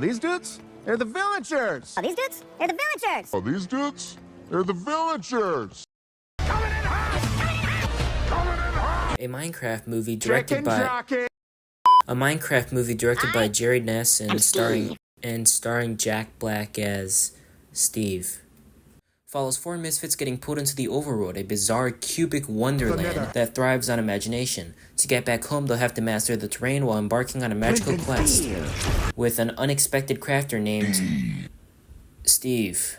These dudes? They're the villagers! Oh, these dudes? They're the villagers! Oh, these dudes? They're the villagers! A Minecraft movie Chicken jockey! directed by Jerry Ness and starring Jack Black as Steve. Follows four misfits getting pulled into the overworld, a bizarre cubic wonderland that thrives on imagination. To get back home, they'll have to master the terrain while embarking on a magical quest with an unexpected crafter named Steve.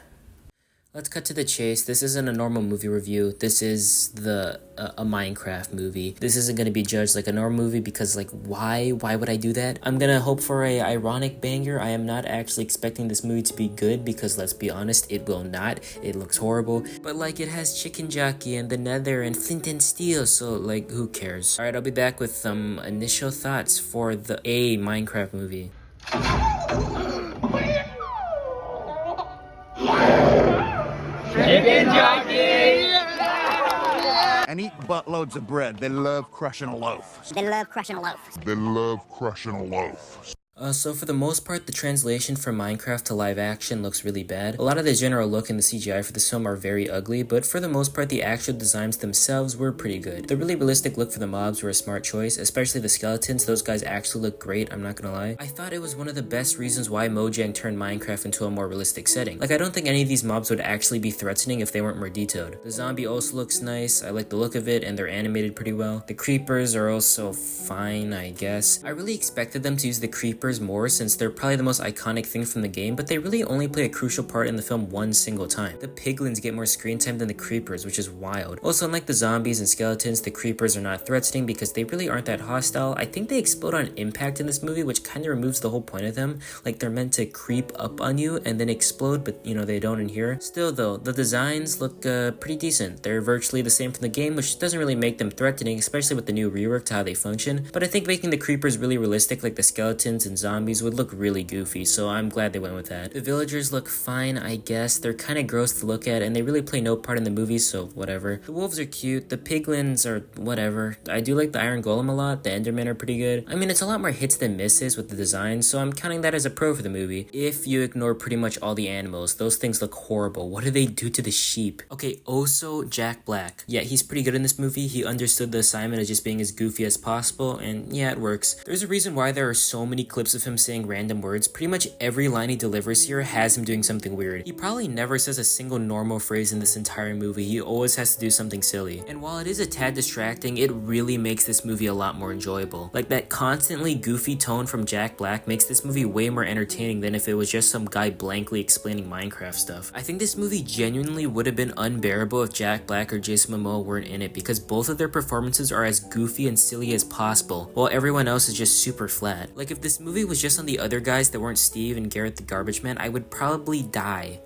Let's cut to the chase. This isn't a normal movie review. This is a Minecraft movie. This isn't going to be judged like a normal movie because, like, why would I do that? I'm going to hope for a ironic banger. I am not actually expecting this movie to be good because, let's be honest, it will not. It looks horrible. But, like, it has Chicken Jockey and the Nether and Flint and Steel, so, like, who cares? Alright, I'll be back with some initial thoughts for a Minecraft movie. Chicken jockey! And eat buttloads of bread. They love crushing a loaf. They love crushing a loaf. They love crushing a loaf. So for the most part, the translation from Minecraft to live action looks really bad. A lot of the general look and the CGI for this film are very ugly, but for the most part, the actual designs themselves were pretty good. The really realistic look for the mobs were a smart choice, especially the skeletons. Those guys actually look great, I'm not gonna lie. I thought it was one of the best reasons why Mojang turned Minecraft into a more realistic setting. Like, I don't think any of these mobs would actually be threatening if they weren't more detailed. The zombie also looks nice, I like the look of it, and they're animated pretty well. The creepers are also fine, I guess. I really expected them to use the creepers more since they're probably the most iconic thing from the game, but they really only play a crucial part in the film one single time. The piglins get more screen time than the creepers, which is wild. Also, unlike the zombies and skeletons, the creepers are not threatening because they really aren't that hostile. I think they explode on impact in this movie, which kind of removes the whole point of them. Like, they're meant to creep up on you and then explode, but you know, they don't in here. Still though, the designs look pretty decent. They're virtually the same from the game, which doesn't really make them threatening, especially with the new rework to how they function. But I think making the creepers really realistic like the skeletons and zombies would look really goofy, so I'm glad they went with that. The villagers look fine, I guess. They're kind of gross to look at, and they really play no part in the movie, so whatever. The wolves are cute, the piglins are whatever. I do like the Iron Golem a lot, the Endermen are pretty good. I mean, it's a lot more hits than misses with the design, so I'm counting that as a pro for the movie. If you ignore pretty much all the animals, those things look horrible. What do they do to the sheep? Okay, also Jack Black. Yeah, he's pretty good in this movie. He understood the assignment of just being as goofy as possible, and yeah, it works. There's a reason why there are so many clips of him saying random words. Pretty much every line he delivers here has him doing something weird. He probably never says a single normal phrase in this entire movie. He always has to do something silly. And while it is a tad distracting, it really makes this movie a lot more enjoyable. Like, that constantly goofy tone from Jack Black makes this movie way more entertaining than if it was just some guy blankly explaining Minecraft stuff. I think this movie genuinely would have been unbearable if Jack Black or Jason Momoa weren't in it, because both of their performances are as goofy and silly as possible, while everyone else is just super flat. Like, if this movie was just on the other guys that weren't Steve and Garrett the Garbage Man, I would probably die.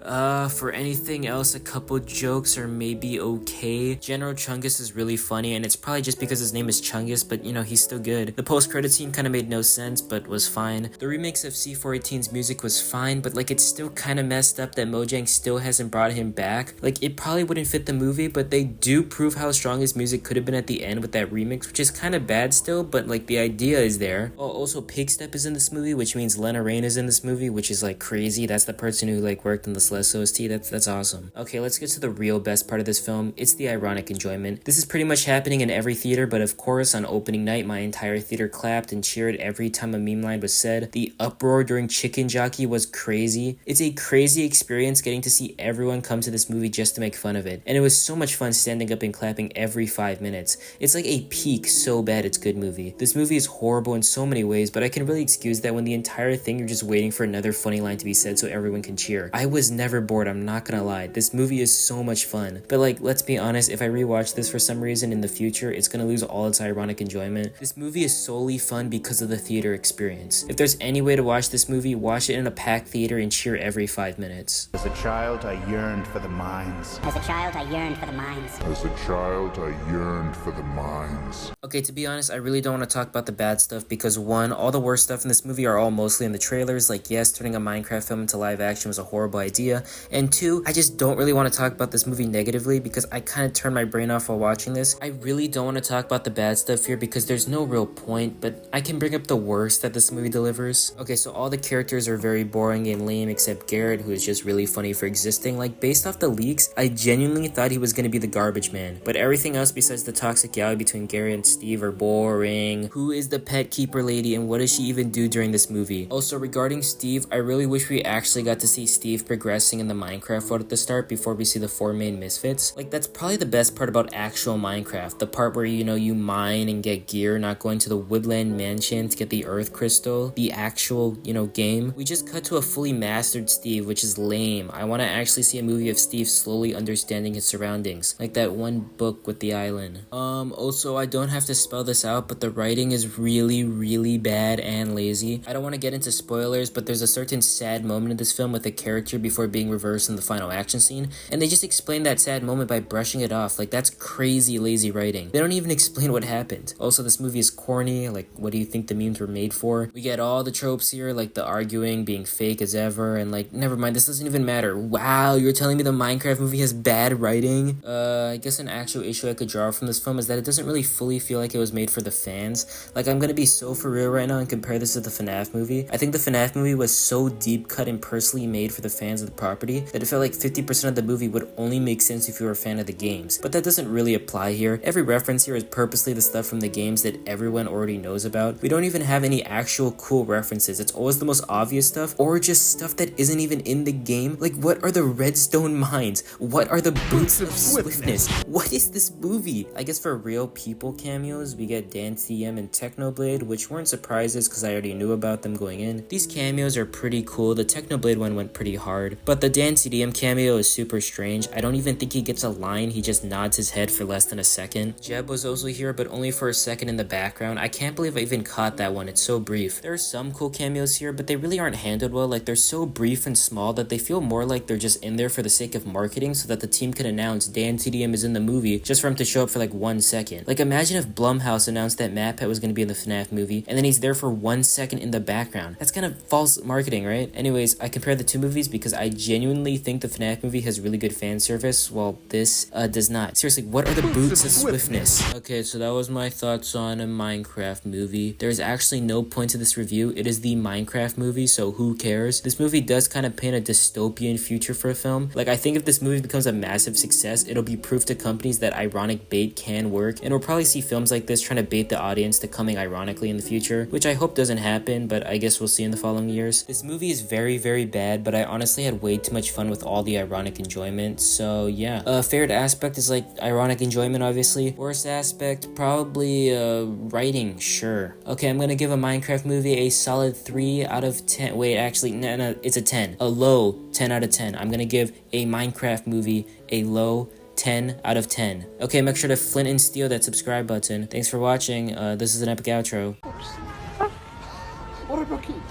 For anything else, a couple jokes are maybe okay. General Chungus is really funny, and it's probably just because his name is Chungus, but you know, he's still good. The post-credit scene kind of made no sense, but was fine. The remix of C418's music was fine, but like, it's still kind of messed up that Mojang still hasn't brought him back. Like, it probably wouldn't fit the movie, but they do prove how strong his music could have been at the end with that remix, which is kind of bad still, but like, the idea is there. Oh, also Pigstep is in this movie, which means Lena Raine is in this movie, which is like crazy. That's the person who like worked on the Celeste OST. That's awesome. Okay, let's get to the real best part of this film. It's the ironic enjoyment. This is pretty much happening in every theater, but of course on opening night my entire theater clapped and cheered every time a meme line was said. The uproar during Chicken Jockey was crazy. It's a crazy experience getting to see everyone come to this movie just to make fun of it, and it was so much fun standing up and clapping every 5 minutes. It's like a peak so bad it's good movie. This movie is horrible in so many ways, but I can really excuse that when the entire thing you're just waiting for another funny line to be said so everyone can cheer. I was never bored, I'm not gonna lie. This movie is so much fun. But like, let's be honest, if I rewatch this for some reason in the future, it's gonna lose all its ironic enjoyment. This movie is solely fun because of the theater experience. If there's any way to watch this movie, watch it in a packed theater and cheer every 5 minutes. As a child, I yearned for the mines. As a child, I yearned for the mines. As a child, I yearned for the mines. Okay, to be honest, I really don't want to talk about the bad stuff because one, all the worst stuff in this this movie are all mostly in the trailers. Like, yes, turning a Minecraft film into live action was a horrible idea, and two, I just don't really want to talk about this movie negatively because I kind of turned my brain off while watching this. I really don't want to talk about the bad stuff here because there's no real point, but I can bring up the worst that this movie delivers. Okay, so all the characters are very boring and lame except Garrett, who is just really funny for existing. Like, based off the leaks, I genuinely thought he was going to be the garbage man, but everything else besides the toxic yaoi between Garrett and Steve are boring. Who is the pet keeper lady and what does she even do during this movie? Also, regarding Steve, I really wish we actually got to see Steve progressing in the Minecraft world at the start before we see the 4 main misfits. Like, that's probably the best part about actual Minecraft, the part where, you know, you mine and get gear, not going to the woodland mansion to get the earth crystal, the actual, you know, game. We just cut to a fully mastered Steve, which is lame. I want to actually see a movie of Steve slowly understanding his surroundings, like that one book with the island. Also, I don't have to spell this out, but the writing is really bad and lazy. I don't want to get into spoilers, but there's a certain sad moment in this film with a character before being reversed in the final action scene, and they just explain that sad moment by brushing it off. Like, that's crazy lazy writing. They don't even explain what happened. Also, this movie is corny. Like, what do you think the memes were made for? We get all the tropes here, like the arguing being fake as ever, and like, never mind, this doesn't even matter. Wow, you're telling me the Minecraft movie has bad writing? I guess an actual issue I could draw from this film is that it doesn't really fully feel like it was made for the fans. Like, I'm gonna be so for real right now and compare this to the FNAF movie. I think the FNAF movie was so deep cut and personally made for the fans of the property that it felt like 50% of the movie would only make sense if you were a fan of the games. But that doesn't really apply here. Every reference here is purposely the stuff from the games that everyone already knows about. We don't even have any actual cool references. It's always the most obvious stuff or just stuff that isn't even in the game. Like, what are the redstone mines? What are the boots of swiftness? What is this movie? I guess for real people cameos, we get DanceDM and Technoblade, which weren't surprises because I already knew about them going in. These cameos are pretty cool. The Technoblade one went pretty hard, but the DanceDM cameo is super strange. I don't even think he gets a line. He just nods his head for less than a second. Jeb was also here, but only for a second in the background. I can't believe I even caught that one. It's so brief. There are some cool cameos here, but they really aren't handled well. Like, they're so brief and small that they feel more like they're just in there for the sake of marketing so that the team can announce DanceDM is in the movie just for him to show up for like 1 second. Like, imagine if Blumhouse announced that MatPat was going to be in the FNAF movie and then he's there for 1 second in the background. That's kind of false marketing, right? Anyways, I compared the two movies because I genuinely think the FNAF movie has really good fan service while this does not. Seriously, what are the boots of swiftness? Okay, so that was my thoughts on a Minecraft movie. There's actually no point to this review. It is the Minecraft movie, so who cares? This movie does kind of paint a dystopian future for a film. Like, I think if this movie becomes a massive success, it'll be proof to companies that ironic bait can work, and we'll probably see films like this trying to bait the audience to coming ironically in the future, which I hope doesn't happen, but I guess we'll see in the following years. This movie is very bad, but I honestly had way too much fun with all the ironic enjoyment, so yeah. Favorite aspect is like ironic enjoyment, obviously. Worst aspect, probably writing, sure. Okay, I'm gonna give a Minecraft movie a solid 3 out of 10. Wait, actually, no, it's a 10. A low 10 out of 10. I'm gonna give a Minecraft movie a low 10 out of 10. Okay, make sure to flint and steel that subscribe button. Thanks for watching. This is an epic outro.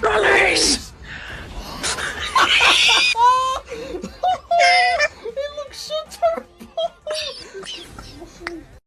Release!